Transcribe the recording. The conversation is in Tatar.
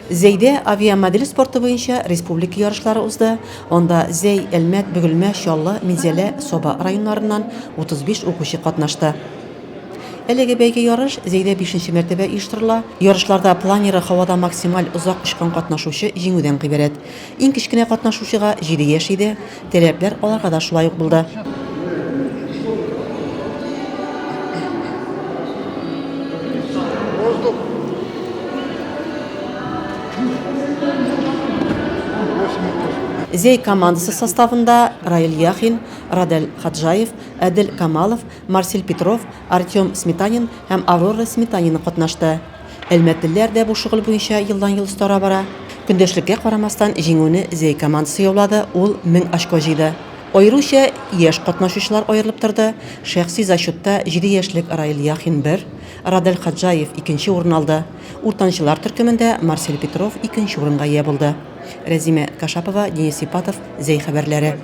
Зәйдә авиамодель спорты буенча республика ярышлары узды. Онда Зәй, Әлмәт, Бөгелмә, Чаллы, Минзәлә, Соба районнарыннан 35 укучы катнашты. Әлеге бәйге ярыш Зәйдә 5-нче мәртәбә оештырыла. Ярышларда планеры һавада максималь озак очкан катнашучы җиңүдән гыйбарәт. Иң кечкенә катнашучыга 7 яшь иде. Таләпләр аларга да шулай ук булды. Зәй командасы составында Раил Яхин, Радель Хаджаев, Әдел Камалов, Марсель Петров, Артем Сметанин һәм Аврора Сметанина катнашты. Әлмәтлеләр дә бу шөгыль буенча елдан-ел остара бара. Көндәшлеккә карамастан җиңүне Зәй командасы яулады, ул 1000 очко җыйды. Аеруча яшь катнашучылар аерылып торды. Шәхси зачетта 7 яшьлек Раил Яхин 1, Радель Хаджаев 2нче урын алды. Уртанчылар төркемендә Марсель Петров 2нче урынга ия булды. Рәзимә Кашапова, Денис Ипатов, Зәй хәбәрләре.